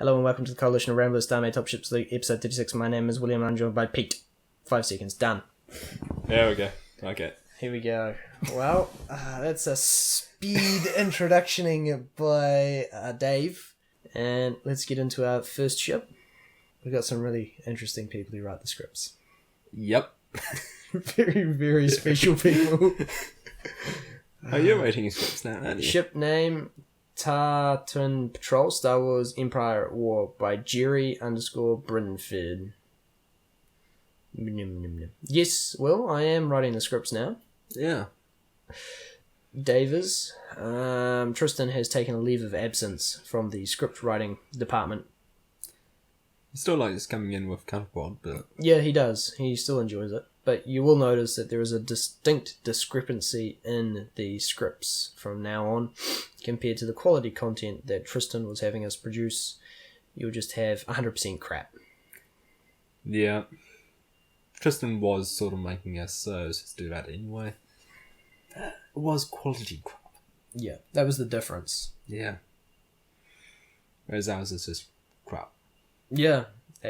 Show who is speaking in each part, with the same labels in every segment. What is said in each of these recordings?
Speaker 1: Hello and welcome to the Coalition of Ramblers Starmade Top Ships League, episode 36. My name is William, I'm joined by Pete. 5 seconds, done.
Speaker 2: There we go. Okay.
Speaker 1: Here we go. Well, that's a speed introductioning by Dave. And let's get into our first ship. We've got some really interesting people who write the scripts.
Speaker 2: Yep.
Speaker 1: Very, very special people.
Speaker 2: Oh, you're writing scripts now, aren't you?
Speaker 1: Ship name, Tartan Patrol, Star Wars Empire at War by Jerry_Brinford. Yes, well, I am writing the scripts now.
Speaker 2: Yeah.
Speaker 1: Davis. Tristan has taken a leave of absence from the script writing department.
Speaker 2: He still likes coming in with counterpart, but...
Speaker 1: Yeah, he does. He still enjoys it. But you will notice that there is a distinct discrepancy in the scripts from now on compared to the quality content that Tristan was having us produce. You'll just have 100% crap.
Speaker 2: Yeah. Tristan was sort of making us just do that anyway. It was quality crap.
Speaker 1: Yeah, that was the difference.
Speaker 2: Yeah. Whereas ours is just crap.
Speaker 1: Yeah,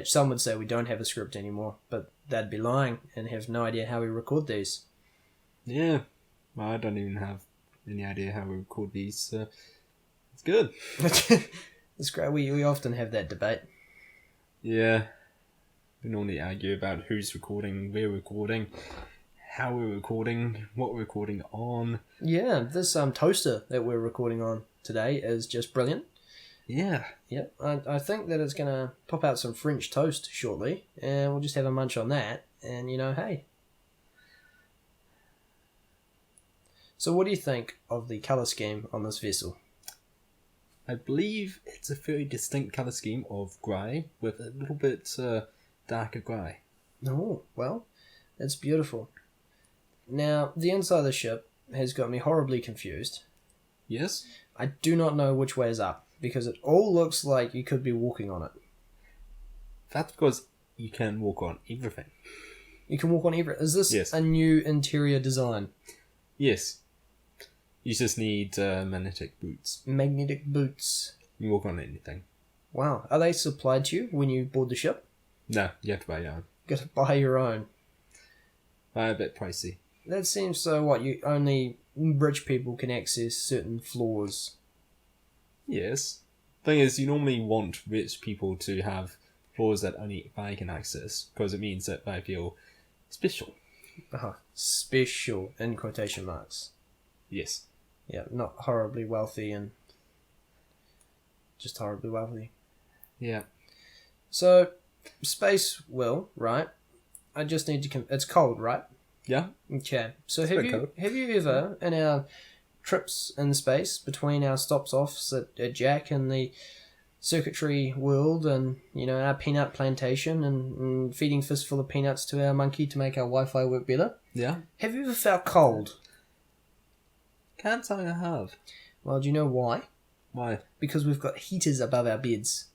Speaker 1: some would say we don't have a script anymore, but they'd be lying and have no idea how we record these.
Speaker 2: Yeah. Well, I don't even have any idea how we record these, so it's good.
Speaker 1: It's great. We often have that debate.
Speaker 2: Yeah. We normally argue about who's recording, we're recording, how we're recording, what we're recording on.
Speaker 1: Yeah, this toaster that we're recording on today is just brilliant.
Speaker 2: Yeah.
Speaker 1: Yep, I think that it's going to pop out some French toast shortly, and we'll just have a munch on that, and hey. So what do you think of the colour scheme on this vessel?
Speaker 2: I believe it's a very distinct colour scheme of grey with a little bit darker grey.
Speaker 1: Oh, well, it's beautiful. Now, the inside of the ship has got me horribly confused.
Speaker 2: Yes?
Speaker 1: I do not know which way is up, because it all looks like you could be walking on it.
Speaker 2: That's because you can walk on everything.
Speaker 1: You can walk on everything. Is this a new interior design?
Speaker 2: Yes. You just need magnetic boots.
Speaker 1: Magnetic boots.
Speaker 2: You walk on anything.
Speaker 1: Wow. Are they supplied to you when you board the ship?
Speaker 2: No, you have to buy your own.
Speaker 1: Got to buy your own.
Speaker 2: A bit pricey.
Speaker 1: That seems so what? You only rich people can access certain floors.
Speaker 2: Yes. Thing is, you normally want rich people to have floors that only they can access, because it means that they feel special.
Speaker 1: Special, in quotation marks.
Speaker 2: Yes.
Speaker 1: Yeah, not horribly wealthy and just horribly wealthy.
Speaker 2: Yeah.
Speaker 1: So, space will, right? I just need to... It's cold, right?
Speaker 2: Yeah.
Speaker 1: Okay. So have you ever, in our trips in space, between our stops offs at Jack and the circuitry world and, our peanut plantation and feeding fistful of peanuts to our monkey to make our Wi-Fi work better?
Speaker 2: Yeah.
Speaker 1: Have you ever felt cold?
Speaker 2: Can't say I have.
Speaker 1: Well, do you know why?
Speaker 2: Why?
Speaker 1: Because we've got heaters above our beds.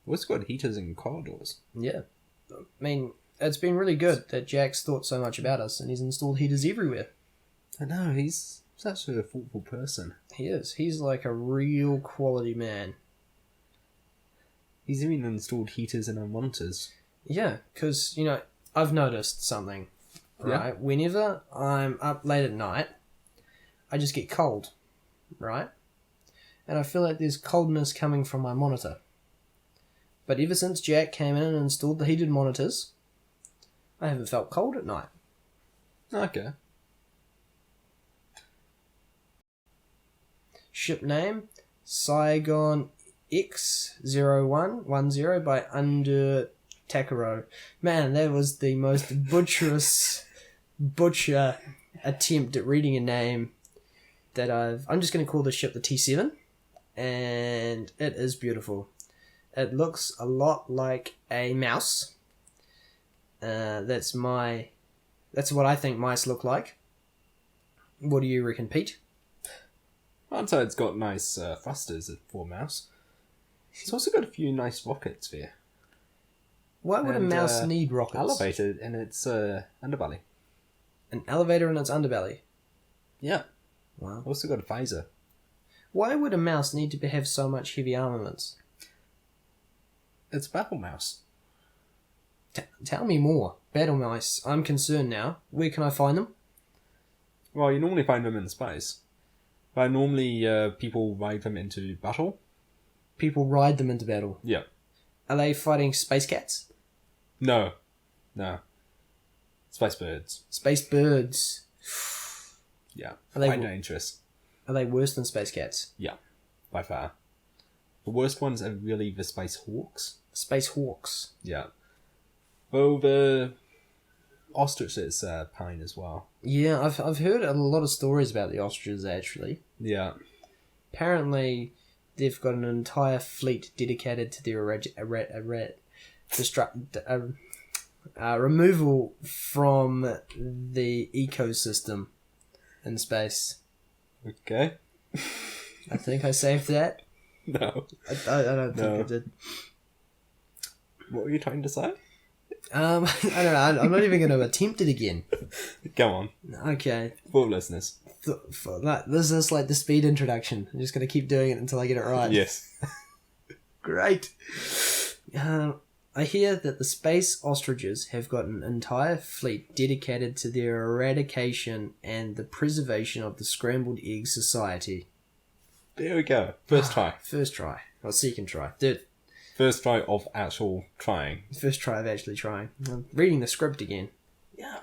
Speaker 2: What's got heaters in corridors?
Speaker 1: Yeah. I mean, it's been really good that Jack's thought so much about us and he's installed heaters everywhere.
Speaker 2: I know, he's such a thoughtful person.
Speaker 1: He is. He's like a real quality man.
Speaker 2: He's even installed heaters in our monitors.
Speaker 1: Yeah, because, I've noticed something, right?
Speaker 2: Yeah.
Speaker 1: Whenever I'm up late at night, I just get cold, right? And I feel like there's coldness coming from my monitor. But ever since Jack came in and installed the heated monitors, I haven't felt cold at night.
Speaker 2: Okay.
Speaker 1: Ship name, Cygon-X 0110 by Takaro. Man, that was the most butcher attempt at reading a name that I'm just going to call this ship the T7, and it is beautiful. It looks a lot like a mouse. That's what I think mice look like. What do you reckon, Pete?
Speaker 2: I'd say it's got nice thrusters for a mouse. It's also got a few nice rockets there.
Speaker 1: Why would a mouse need rockets?
Speaker 2: Elevated in its underbelly.
Speaker 1: An elevator in its underbelly?
Speaker 2: Yeah.
Speaker 1: Wow.
Speaker 2: Also got a phaser.
Speaker 1: Why would a mouse need to have so much heavy armaments?
Speaker 2: It's battle mouse.
Speaker 1: Tell me more. Battle mice. I'm concerned now. Where can I find them?
Speaker 2: Well, you normally find them in space. But normally people ride them into battle.
Speaker 1: People ride them into battle.
Speaker 2: Yeah.
Speaker 1: Are they fighting space cats?
Speaker 2: No. Space birds.
Speaker 1: Space birds.
Speaker 2: Yeah.
Speaker 1: Are they
Speaker 2: quite dangerous.
Speaker 1: Are they worse than space cats?
Speaker 2: Yeah. By far. The worst ones are really the space hawks.
Speaker 1: Space hawks.
Speaker 2: Yeah. Well, the ostriches are pain as well.
Speaker 1: Yeah, I've heard a lot of stories about the ostriches actually.
Speaker 2: Yeah.
Speaker 1: Apparently, they've got an entire fleet dedicated to their removal from the ecosystem in space.
Speaker 2: Okay.
Speaker 1: I think I saved that.
Speaker 2: No.
Speaker 1: I don't think I did.
Speaker 2: What were you trying to say?
Speaker 1: I don't know. I'm not even going to attempt it again.
Speaker 2: Go on.
Speaker 1: Okay.
Speaker 2: For listeners.
Speaker 1: This is like the speed introduction. I'm just going to keep doing it until I get it right.
Speaker 2: Yes.
Speaker 1: Great. I hear that the space ostriches have got an entire fleet dedicated to their eradication and the preservation of the scrambled egg society.
Speaker 2: There we go. First try.
Speaker 1: First try. Or second try. Third.
Speaker 2: First try of actual trying.
Speaker 1: First try of actually trying. I'm reading the script again.
Speaker 2: Yeah.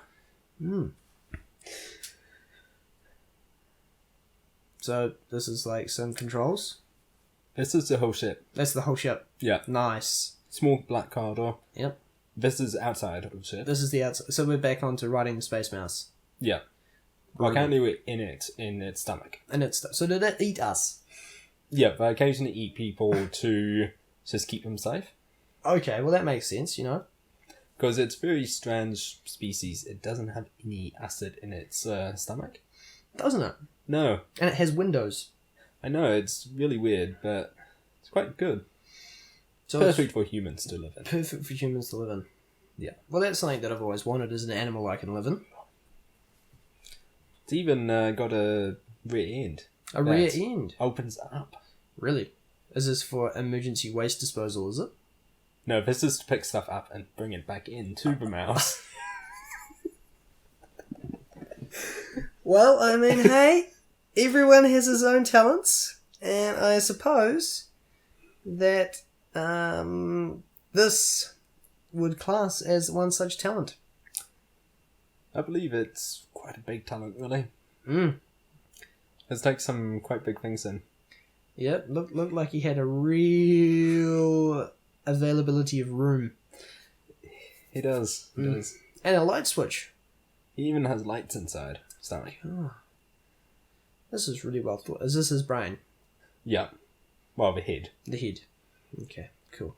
Speaker 1: So, this is like some controls?
Speaker 2: This is the whole ship.
Speaker 1: That's the whole ship.
Speaker 2: Yeah.
Speaker 1: Nice.
Speaker 2: Small black corridor.
Speaker 1: Yep.
Speaker 2: This is outside of the ship.
Speaker 1: This is the outside. So we're back on to riding the space mouse.
Speaker 2: Yeah. Well, currently we're in its stomach.
Speaker 1: And it's so did it eat us?
Speaker 2: Yeah, they occasionally eat people to just keep them safe.
Speaker 1: Okay, well that makes sense, you know.
Speaker 2: Because it's a very strange species. It doesn't have any acid in its stomach.
Speaker 1: Doesn't it?
Speaker 2: No.
Speaker 1: And it has windows.
Speaker 2: I know, it's really weird, but it's quite good.
Speaker 1: So
Speaker 2: Perfect for humans to live in.
Speaker 1: Perfect for humans to live in.
Speaker 2: Yeah.
Speaker 1: Well, that's something that I've always wanted, is an animal I can live in.
Speaker 2: It's even got a rear end.
Speaker 1: A rear end?
Speaker 2: Opens up.
Speaker 1: Really? Is this for emergency waste disposal, is it?
Speaker 2: No, this is to pick stuff up and bring it back into the mouse.
Speaker 1: Well, I mean, hey, everyone has his own talents, and I suppose that this would class as one such talent.
Speaker 2: I believe it's quite a big talent, really.
Speaker 1: Mm.
Speaker 2: Let's take some quite big things in.
Speaker 1: Yep, looked like he had a real availability of room.
Speaker 2: He does. He does.
Speaker 1: And a light switch.
Speaker 2: He even has lights inside. Stomach.
Speaker 1: Oh. This is really well thought. Is this his brain?
Speaker 2: Yeah. Well, the head.
Speaker 1: The head. Okay, cool.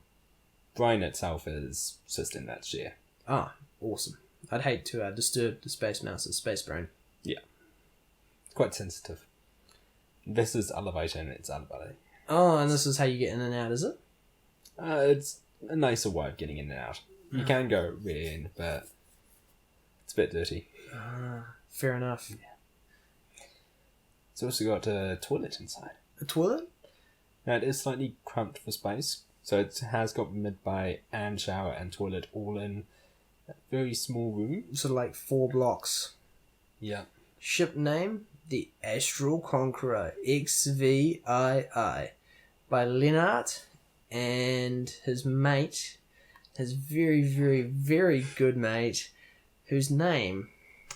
Speaker 2: Brain itself is just in that chair.
Speaker 1: Ah, awesome. I'd hate to disturb the space mouse's space brain.
Speaker 2: Yeah. Quite sensitive. This is elevator and it's elevator.
Speaker 1: Oh, and this is how you get in and out, is it?
Speaker 2: It's a nicer way of getting in and out. You can go rear in, but it's a bit dirty.
Speaker 1: Fair enough.
Speaker 2: Yeah. It's also got a toilet inside.
Speaker 1: A toilet?
Speaker 2: Now, it is slightly cramped for space, so it has got mid-bay and shower and toilet all in a very small room.
Speaker 1: Sort of like 4 blocks.
Speaker 2: Yeah.
Speaker 1: Ship name, the Astral Conqueror, XVII, by Lennart and his mate, his very, very, very good mate, whose name,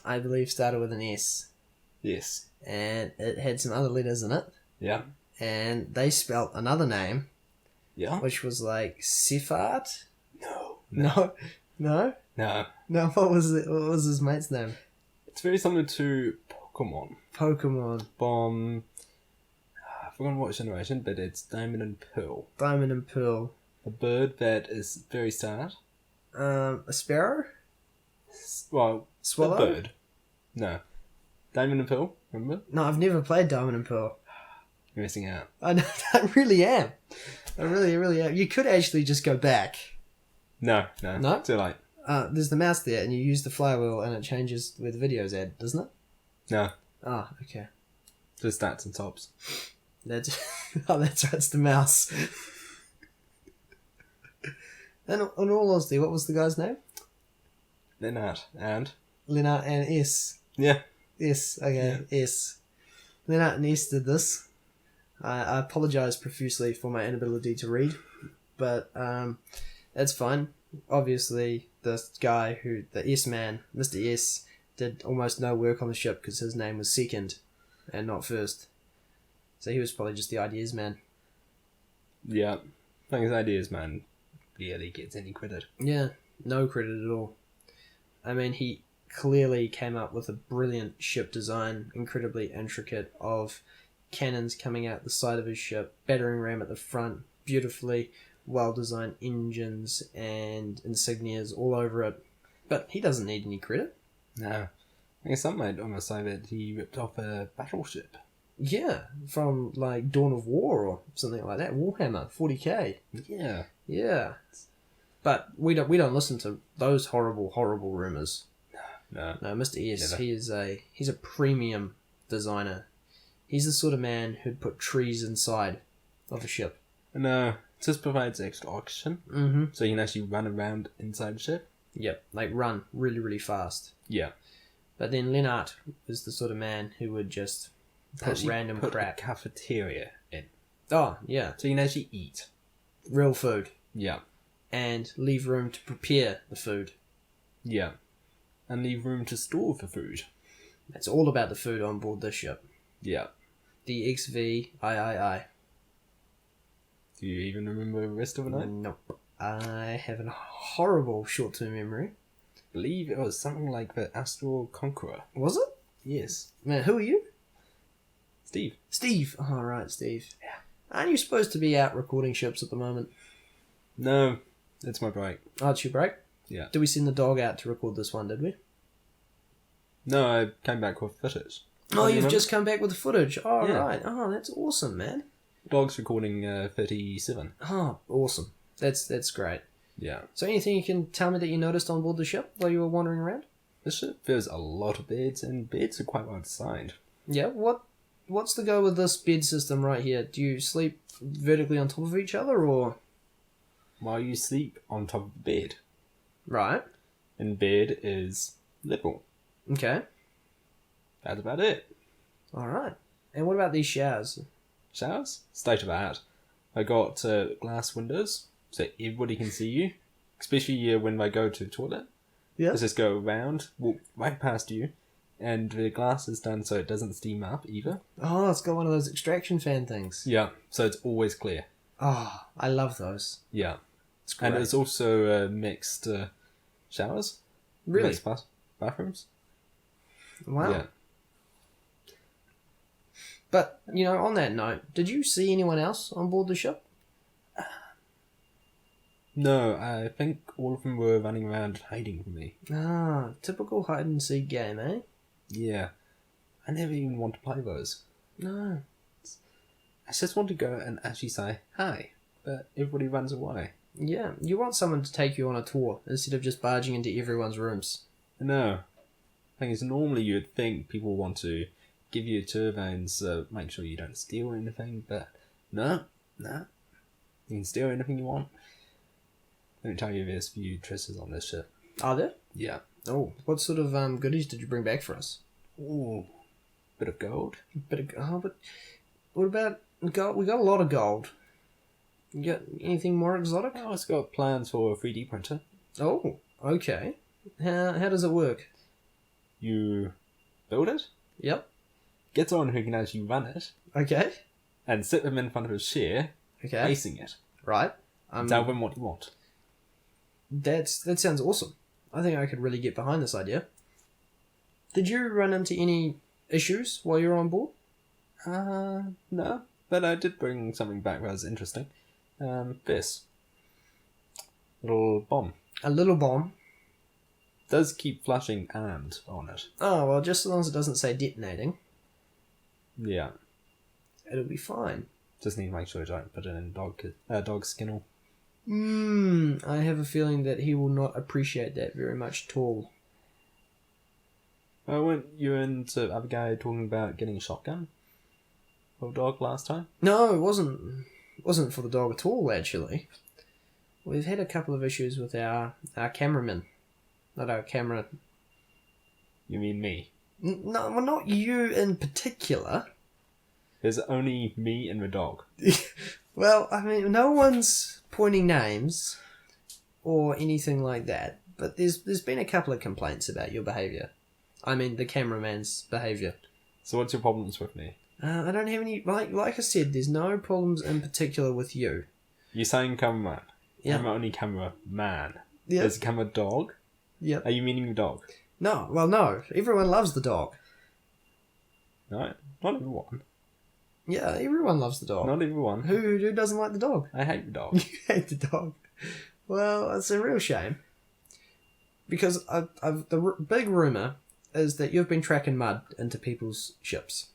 Speaker 1: I believe, started with an S.
Speaker 2: Yes.
Speaker 1: And it had some other letters in it.
Speaker 2: Yeah.
Speaker 1: And they spelt another name.
Speaker 2: Yeah.
Speaker 1: Which was like Sifart?
Speaker 2: No.
Speaker 1: No? No?
Speaker 2: No.
Speaker 1: No, what was it? What was his mate's name?
Speaker 2: It's very similar to Pokemon.
Speaker 1: Pokemon.
Speaker 2: I've forgotten what generation, but it's Diamond and Pearl.
Speaker 1: Diamond and Pearl.
Speaker 2: A bird that is very sad.
Speaker 1: A sparrow?
Speaker 2: Well,
Speaker 1: Swallow?
Speaker 2: a bird. No. Diamond and Pearl, remember?
Speaker 1: No, I've never played Diamond and Pearl.
Speaker 2: You're missing out.
Speaker 1: I know, I really am. I really am. You could actually just go back.
Speaker 2: No? Too late.
Speaker 1: There's the mouse there, and you use the flywheel, and it changes where the video's at, doesn't it?
Speaker 2: No.
Speaker 1: Ah, okay.
Speaker 2: Just stats and tops.
Speaker 1: That's right, it's the mouse. And in all honesty, what was the guy's name?
Speaker 2: Lennart and
Speaker 1: Lennart and S.
Speaker 2: yeah.
Speaker 1: S. Okay,
Speaker 2: Yeah.
Speaker 1: S. Lennart and S did this. I apologise profusely for my inability to read, but it's fine. Obviously, this guy the S man, Mr. S, did almost no work on the ship because his name was second and not first. So he was probably just the ideas man.
Speaker 2: Yeah. I think his ideas, man, barely gets any credit.
Speaker 1: Yeah, no credit at all. I mean, he clearly came up with a brilliant ship design, incredibly intricate, of cannons coming out the side of his ship, battering ram at the front, beautifully well-designed engines and insignias all over it. But he doesn't need any credit.
Speaker 2: No. I guess some might almost say that he ripped off a battleship.
Speaker 1: Yeah, from like Dawn of War or something like that. Warhammer 40k.
Speaker 2: Yeah.
Speaker 1: Yeah, but we don't listen to those horrible rumors.
Speaker 2: No.
Speaker 1: No, Mr. S.
Speaker 2: Never.
Speaker 1: He's a premium designer. He's the sort of man who'd put trees inside of a ship.
Speaker 2: No. It just provides extra oxygen.
Speaker 1: Mm-hmm.
Speaker 2: So you can actually run around inside the ship.
Speaker 1: Yep, like run really, really fast.
Speaker 2: Yeah.
Speaker 1: But then Lennart is the sort of man who would just put
Speaker 2: Actually
Speaker 1: random
Speaker 2: put
Speaker 1: crap.
Speaker 2: a cafeteria in.
Speaker 1: Oh, yeah.
Speaker 2: So you can actually eat.
Speaker 1: Real food.
Speaker 2: Yeah.
Speaker 1: And leave room to prepare the food.
Speaker 2: Yeah. And leave room to store the food.
Speaker 1: It's all about the food on board this ship.
Speaker 2: Yeah.
Speaker 1: The XVII.
Speaker 2: Do you even remember the rest of the night?
Speaker 1: Nope. I have a horrible short-term memory.
Speaker 2: I believe it was something like the Astral Conqueror.
Speaker 1: Was it?
Speaker 2: Yes.
Speaker 1: Man, who are you?
Speaker 2: Steve.
Speaker 1: Steve. Oh, right, Steve. Yeah. Aren't you supposed to be out recording ships at the moment?
Speaker 2: No. It's my break.
Speaker 1: Oh, it's your break?
Speaker 2: Yeah.
Speaker 1: Did we send the dog out to record this one, did we?
Speaker 2: No, I came back with footage.
Speaker 1: Oh, you've just come back with the footage. Oh,
Speaker 2: Yeah.
Speaker 1: right. Oh, that's awesome, man.
Speaker 2: Dog's recording 37.
Speaker 1: Oh, awesome. That's great.
Speaker 2: Yeah.
Speaker 1: So anything you can tell me that you noticed on board the ship while you were wandering around?
Speaker 2: The ship, there's a lot of beds, and beds are quite well designed.
Speaker 1: Yeah, what's the go with this bed system right here? Do you sleep vertically on top of each other, or...?
Speaker 2: While you sleep on top of the bed.
Speaker 1: Right.
Speaker 2: And bed is level.
Speaker 1: Okay.
Speaker 2: That's about it.
Speaker 1: Alright. And what about these showers?
Speaker 2: Showers? State of the art. I got glass windows, so everybody can see you. Especially when they go to the toilet.
Speaker 1: Yeah.
Speaker 2: Let's just go around, walk right past you, and the glass is done so it doesn't steam up either.
Speaker 1: Oh, it's got one of those extraction fan things.
Speaker 2: Yeah, so it's always clear.
Speaker 1: Oh, I love those.
Speaker 2: Yeah.
Speaker 1: It's great.
Speaker 2: And it's also mixed showers.
Speaker 1: Really?
Speaker 2: Mixed bathrooms.
Speaker 1: Wow.
Speaker 2: Yeah.
Speaker 1: But, on that note, did you see anyone else on board the ship?
Speaker 2: No, I think all of them were running around hiding from me.
Speaker 1: Ah, typical hide-and-seek game, eh?
Speaker 2: Yeah. I never even want to play those.
Speaker 1: No.
Speaker 2: I just want to go and actually say hi, but everybody runs away.
Speaker 1: Yeah, you want someone to take you on a tour instead of just barging into everyone's rooms.
Speaker 2: No. Thing is, normally you'd think people want to give you turbines, make sure you don't steal anything, but no. You can steal anything you want. Let me tell you, there's a few dresses on this ship.
Speaker 1: Are there?
Speaker 2: Yeah.
Speaker 1: Oh, what sort of goodies did you bring back for us?
Speaker 2: Ooh. Bit of gold.
Speaker 1: But what about gold? We got a lot of gold. You got anything more exotic?
Speaker 2: Oh, it's got plans for a 3D printer.
Speaker 1: Oh, okay. How does it work?
Speaker 2: You build it,
Speaker 1: Yep.
Speaker 2: get someone who can actually run it,
Speaker 1: Okay.
Speaker 2: and sit them in front of a chair,
Speaker 1: Okay.
Speaker 2: facing it.
Speaker 1: Right.
Speaker 2: And tell them what you want.
Speaker 1: That sounds awesome. I think I could really get behind this idea. Did you run into any issues while you were on board?
Speaker 2: No. But I did bring something back that was interesting. This. Little bomb.
Speaker 1: A little bomb.
Speaker 2: Does keep flashing and on it.
Speaker 1: Oh, well, just as long as it doesn't say detonating,
Speaker 2: Yeah.
Speaker 1: it'll be fine.
Speaker 2: Just need to make sure you don't put it in dog's kennel.
Speaker 1: I have a feeling that he will not appreciate that very much at all.
Speaker 2: Weren't you and the other guy talking about getting a shotgun for a dog last time?
Speaker 1: No, it wasn't for the dog at all, actually. we've had a couple of issues with our cameraman. Not our camera...
Speaker 2: You mean me?
Speaker 1: No, well, not you in particular.
Speaker 2: There's only me and the dog.
Speaker 1: Well, I mean, no one's pointing names or anything like that, but there's been a couple of complaints about your behaviour. I mean, the cameraman's behaviour.
Speaker 2: So what's your problems with me?
Speaker 1: I don't have any... Like I said, there's no problems in particular with you.
Speaker 2: You're saying cameraman.
Speaker 1: Yeah.
Speaker 2: I'm only cameraman.
Speaker 1: Yeah.
Speaker 2: There's a camera dog?
Speaker 1: Yep.
Speaker 2: Are you meaning the dog?
Speaker 1: No, well, no. Everyone loves the dog.
Speaker 2: No, not everyone.
Speaker 1: Yeah, everyone loves the dog.
Speaker 2: Not everyone.
Speaker 1: Who doesn't like the dog?
Speaker 2: I hate the dog.
Speaker 1: You hate the dog. Well, it's a real shame. Because the big rumour is that you've been tracking mud into people's ships.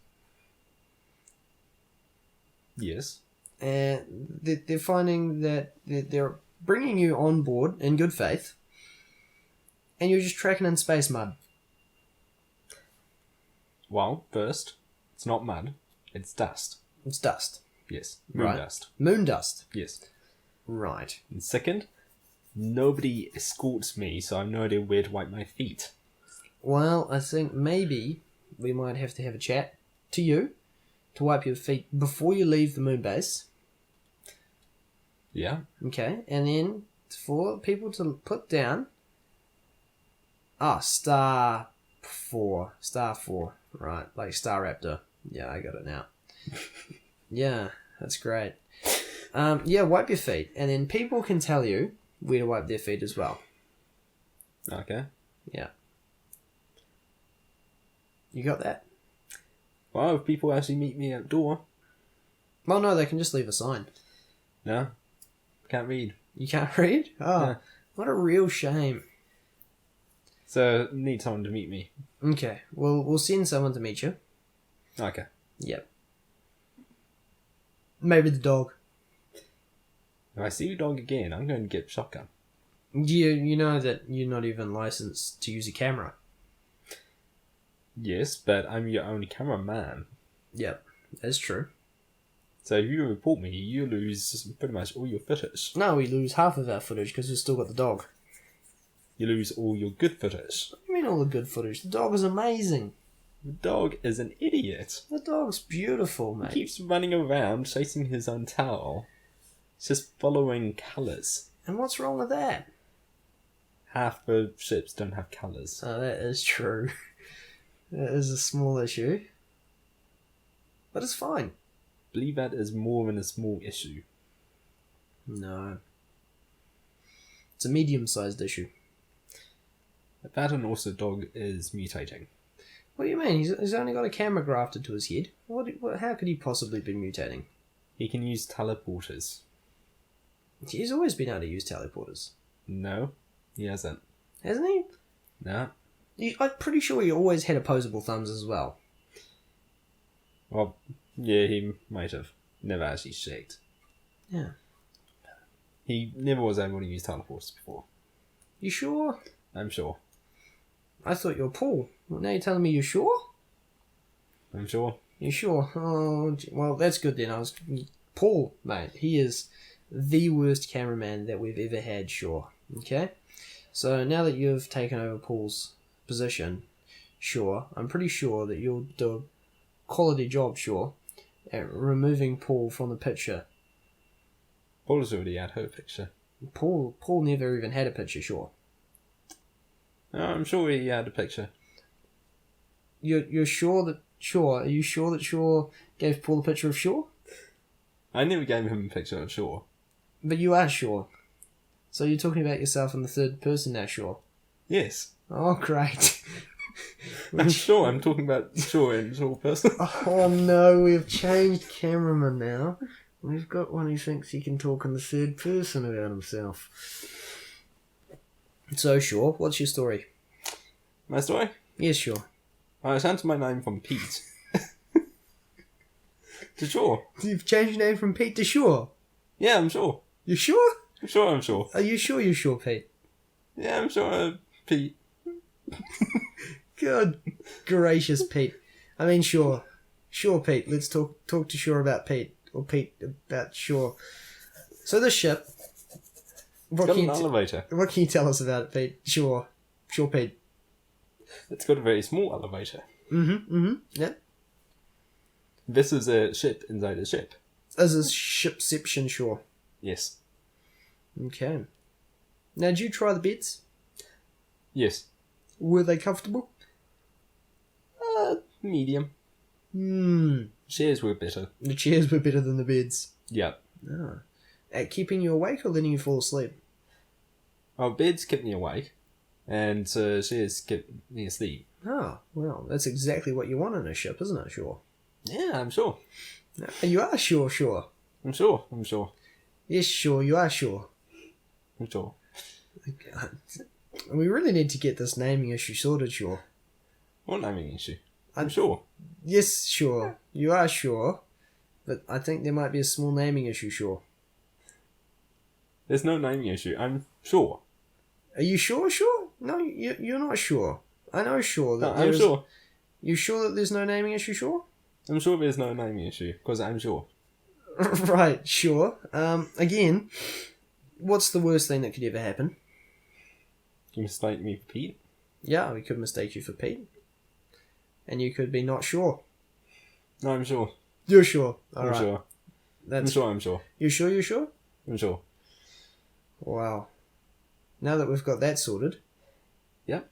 Speaker 2: Yes.
Speaker 1: And they're finding that they're bringing you on board in good faith, and you're just tracking in space mud.
Speaker 2: Well, first, it's not mud. It's dust.
Speaker 1: It's dust.
Speaker 2: Yes. Moon
Speaker 1: Right.
Speaker 2: dust.
Speaker 1: Moon dust.
Speaker 2: Yes.
Speaker 1: Right.
Speaker 2: And second, nobody escorts me, so I have no idea where to wipe my feet.
Speaker 1: Well, I think maybe we might have to have a chat to you to wipe your feet before you leave the moon base.
Speaker 2: Yeah.
Speaker 1: Okay, and then for people to put down... Star 4. Star 4. Right, like Star Raptor. Yeah, I got it now. Yeah, that's great. Yeah, wipe your feet, and then people can tell you where to wipe their feet as well.
Speaker 2: Okay.
Speaker 1: Yeah. You got that?
Speaker 2: Well, if people actually meet me at the door,
Speaker 1: Well, no, they can just leave a sign.
Speaker 2: no, can't read.
Speaker 1: You can't read? Oh,
Speaker 2: Yeah.
Speaker 1: what a real shame.
Speaker 2: So, need someone to meet me.
Speaker 1: Okay, well, we'll send someone to meet you.
Speaker 2: Okay.
Speaker 1: Yep. Maybe the dog.
Speaker 2: If I see your dog again, I'm going to get a shotgun.
Speaker 1: You know that you're not even licensed to use a camera.
Speaker 2: Yes, but I'm your only cameraman.
Speaker 1: Yep, that's true.
Speaker 2: So if you report me, you lose pretty much all your footage.
Speaker 1: No, we lose half of our footage because we've still got the dog.
Speaker 2: You lose all your good footage.
Speaker 1: What do you mean all the good footage? The dog is amazing.
Speaker 2: The dog is an idiot.
Speaker 1: The dog's beautiful,
Speaker 2: He
Speaker 1: mate.
Speaker 2: keeps running around chasing his own tail. He's just following colours.
Speaker 1: And what's wrong with that?
Speaker 2: Half the ships don't have colours.
Speaker 1: Oh, that is true. That is a small issue. But it's fine.
Speaker 2: Believe that is more than a small issue.
Speaker 1: No. It's a medium-sized issue.
Speaker 2: That and also dog is mutating.
Speaker 1: What do you mean? He's only got a camera grafted to his head. How could he possibly be mutating?
Speaker 2: He can use teleporters.
Speaker 1: He's always been able to use teleporters.
Speaker 2: No, he hasn't.
Speaker 1: Hasn't he?
Speaker 2: No.
Speaker 1: I'm pretty sure he always had opposable thumbs as well.
Speaker 2: Well, yeah, he might have. Never actually shaked.
Speaker 1: Yeah.
Speaker 2: He never was able to use teleporters before.
Speaker 1: You sure?
Speaker 2: I'm sure.
Speaker 1: I thought you were Paul. Well, now you're telling me you're sure?
Speaker 2: I'm sure.
Speaker 1: You sure? Oh, well, that's good then. Paul, mate. He is the worst cameraman that we've ever had, sure. Okay? So now that you've taken over Paul's position, sure, I'm pretty sure that you'll do a quality job, sure, at removing Paul from the picture.
Speaker 2: Paul's already had her picture.
Speaker 1: Paul never even had a picture, sure.
Speaker 2: No, I'm sure he had a picture.
Speaker 1: You're sure that Shaw? Are you sure that Shaw gave Paul a picture of Shaw?
Speaker 2: I never gave him a picture of Shaw.
Speaker 1: But you are Shaw. So you're talking about yourself in the third person now, Shaw.
Speaker 2: Yes.
Speaker 1: Oh, great.
Speaker 2: I'm sure I'm talking about Shaw in Shaw person.
Speaker 1: Oh no, we've changed cameraman now. We've got one who thinks he can talk in the third person about himself. So, Shaw, what's your story?
Speaker 2: My story?
Speaker 1: Yes, Shaw.
Speaker 2: I changed my name from Pete to Shaw.
Speaker 1: You've changed your name from Pete to Shaw?
Speaker 2: Yeah, I'm sure.
Speaker 1: You sure?
Speaker 2: I'm sure.
Speaker 1: Are you sure you're Shaw, Pete?
Speaker 2: Yeah, I'm sure, Pete.
Speaker 1: Good gracious, Pete. I mean, Shaw. Shaw, Pete. Let's talk to Shaw about Pete. Or Pete about Shaw. So this ship,
Speaker 2: It's got an elevator.
Speaker 1: What can you tell us about it, Pete? Sure, Pete.
Speaker 2: It's got a very small elevator.
Speaker 1: Yeah.
Speaker 2: This is a ship inside a ship.
Speaker 1: As is shipception, sure.
Speaker 2: Yes.
Speaker 1: Okay. Now, did you try the beds?
Speaker 2: Yes.
Speaker 1: Were they comfortable?
Speaker 2: Medium. Chairs were better.
Speaker 1: The chairs were better than the beds.
Speaker 2: Yeah.
Speaker 1: Ah. At keeping you awake or letting you fall asleep?
Speaker 2: Our beds kept me awake, and chairs kept me asleep.
Speaker 1: Oh, well, that's exactly what you want in a ship, isn't it, sure?
Speaker 2: Yeah, I'm sure.
Speaker 1: You are sure.
Speaker 2: I'm sure.
Speaker 1: Yes, sure, you are sure.
Speaker 2: I'm sure.
Speaker 1: We really need to get this naming issue sorted, sure.
Speaker 2: What naming issue? I'm sure.
Speaker 1: Yes, sure. You are sure. But I think there might be a small naming issue, sure.
Speaker 2: There's no naming issue. I'm sure.
Speaker 1: Are you sure? No, you're not sure. I know sure.
Speaker 2: No, I'm sure.
Speaker 1: You sure that there's no naming issue, sure?
Speaker 2: I'm sure there's no naming issue, because I'm sure.
Speaker 1: Right, sure. Again, what's the worst thing that could ever happen?
Speaker 2: You mistake me for Pete?
Speaker 1: Yeah, we could mistake you for Pete. And you could be not sure.
Speaker 2: No, I'm sure.
Speaker 1: You're sure.
Speaker 2: I'm sure. I'm sure.
Speaker 1: You sure?
Speaker 2: I'm sure.
Speaker 1: Wow. Now that we've got that sorted.
Speaker 2: Yep.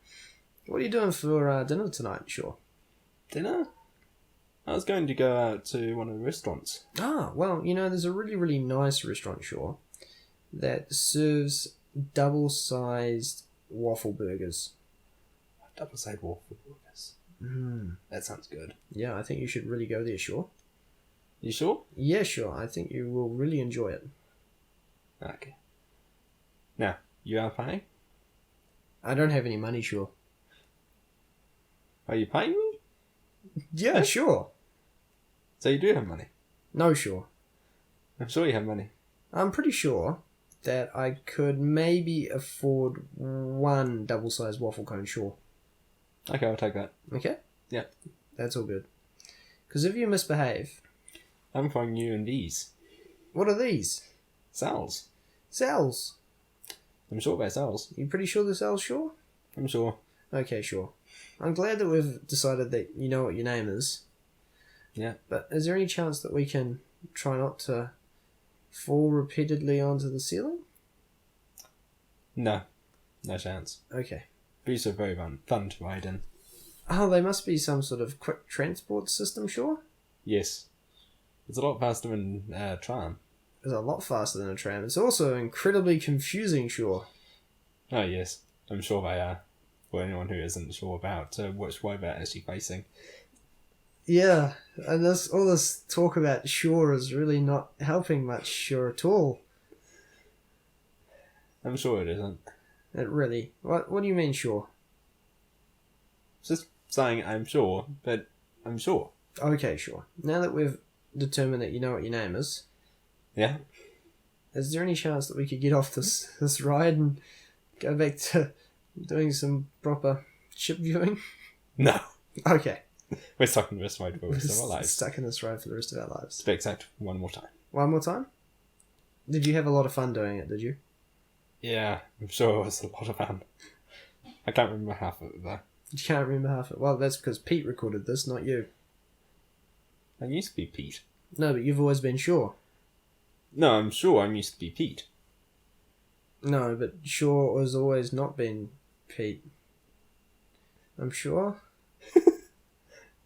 Speaker 1: What are you doing for dinner tonight, sure?
Speaker 2: Dinner? I was going to go out to one of the restaurants.
Speaker 1: Ah, well, there's a really, really nice restaurant, sure, that serves double-sized waffle burgers.
Speaker 2: Double-sized waffle burgers? That sounds good.
Speaker 1: Yeah, I think you should really go there, sure.
Speaker 2: You sure?
Speaker 1: Yeah, sure. I think you will really enjoy it.
Speaker 2: Okay. Now, you are paying?
Speaker 1: I don't have any money, sure.
Speaker 2: Are you paying me?
Speaker 1: Yeah, sure.
Speaker 2: So you do have money?
Speaker 1: No, sure.
Speaker 2: I'm sure you have money.
Speaker 1: I'm pretty sure that I could maybe afford one double-sized waffle cone, sure.
Speaker 2: Okay, I'll take that.
Speaker 1: Okay?
Speaker 2: Yeah.
Speaker 1: That's all good. Because if you misbehave...
Speaker 2: I'm calling you in these.
Speaker 1: What are these?
Speaker 2: Cells.
Speaker 1: Cells.
Speaker 2: I'm sure they're cells.
Speaker 1: You pretty sure they're cells, sure?
Speaker 2: I'm sure.
Speaker 1: Okay, sure. I'm glad that we've decided that you know what your name is.
Speaker 2: Yeah.
Speaker 1: But is there any chance that we can try not to fall repeatedly onto the ceiling?
Speaker 2: No. No chance.
Speaker 1: Okay.
Speaker 2: These are very fun to ride in.
Speaker 1: Oh, they must be some sort of quick transport system, sure?
Speaker 2: Yes. It's a lot faster than tram.
Speaker 1: It's a lot faster than a tram. It's also incredibly confusing, sure.
Speaker 2: Oh, yes. I'm sure they are. For anyone who isn't sure about which way they're actually facing.
Speaker 1: Yeah, and all this talk about sure is really not helping much, sure, at all.
Speaker 2: I'm sure it isn't.
Speaker 1: It really... What do you mean, sure?
Speaker 2: Just saying I'm sure, but I'm sure.
Speaker 1: Okay, sure. Now that we've determined that you know what your name is...
Speaker 2: Yeah?
Speaker 1: Is there any chance that we could get off this ride and go back to doing some proper ship viewing?
Speaker 2: No.
Speaker 1: Okay.
Speaker 2: We're stuck in this ride for the rest of our lives.
Speaker 1: Stuck in this ride for the rest of our lives.
Speaker 2: To be exact, one more time.
Speaker 1: One more time? Did you have a lot of fun doing it, did you?
Speaker 2: Yeah, I'm sure it was a lot of fun. I can't remember half of it though.
Speaker 1: You can't remember half of it. Well, that's because Pete recorded this, not you.
Speaker 2: I used to be Pete.
Speaker 1: No, but you've always been sure.
Speaker 2: No, I'm sure I'm used to be Pete.
Speaker 1: No, but sure has always not been Pete. I'm sure.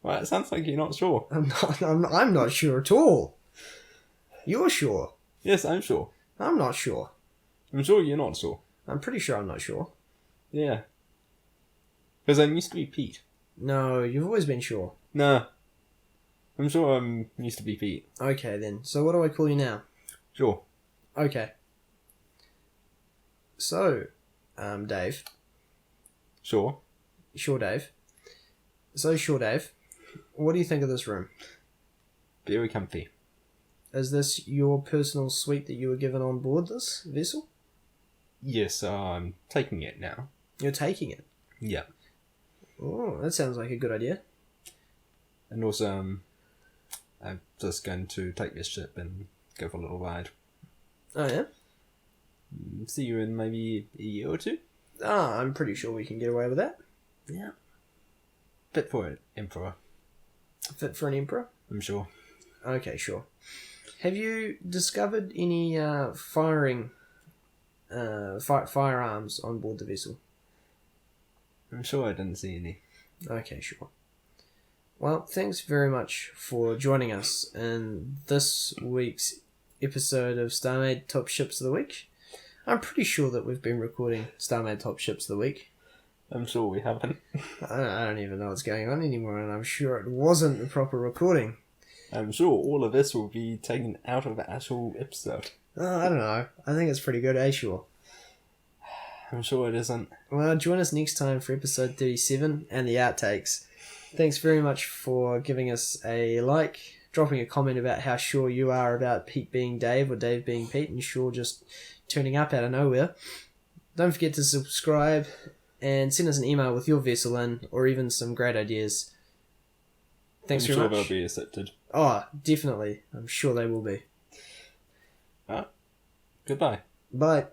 Speaker 2: Well, it sounds like you're not sure.
Speaker 1: I'm not sure at all. You're sure.
Speaker 2: Yes, I'm sure.
Speaker 1: I'm not sure.
Speaker 2: I'm sure you're not sure.
Speaker 1: I'm pretty sure I'm not sure.
Speaker 2: Yeah. Because I'm used to be Pete.
Speaker 1: No, you've always been sure.
Speaker 2: No. I'm sure I'm used to be Pete.
Speaker 1: Okay, then. So what do I call you now?
Speaker 2: Sure.
Speaker 1: Okay. So, Dave.
Speaker 2: Sure.
Speaker 1: Sure, Dave. So, sure, Dave. What do you think of this room?
Speaker 2: Very comfy.
Speaker 1: Is this your personal suite that you were given on board this vessel?
Speaker 2: Yes, I'm taking it now.
Speaker 1: You're taking it?
Speaker 2: Yeah.
Speaker 1: Oh, that sounds like a good idea.
Speaker 2: And also, I'm just going to take this ship and go for a little ride.
Speaker 1: Oh, yeah?
Speaker 2: see you in maybe a year or two.
Speaker 1: I'm pretty sure we can get away with that.
Speaker 2: Yeah. Fit for an emperor.
Speaker 1: Fit for an emperor?
Speaker 2: I'm sure.
Speaker 1: Okay, sure. Have you discovered any firearms on board the vessel?
Speaker 2: I'm sure I didn't see any.
Speaker 1: Okay, sure. Well, thanks very much for joining us in this week's episode of Starmade Top Ships of the Week. I'm pretty sure that we've been recording Starmade Top Ships of the Week.
Speaker 2: I'm sure we haven't.
Speaker 1: I don't even know what's going on anymore, and I'm sure it wasn't a proper recording.
Speaker 2: I'm sure all of this will be taken out of the actual episode.
Speaker 1: I don't know. I think it's pretty good, sure.
Speaker 2: I'm sure it isn't.
Speaker 1: Well, join us next time for episode 37 and the outtakes. Thanks very much for giving us a like, dropping a comment about how sure you are about Pete being Dave or Dave being Pete, and Shaw just turning up out of nowhere. Don't forget to subscribe and send us an email with your vessel in, or even some great ideas. Thanks very much.
Speaker 2: I'm sure they'll be accepted.
Speaker 1: Oh, definitely. I'm sure they will be.
Speaker 2: Goodbye.
Speaker 1: Bye.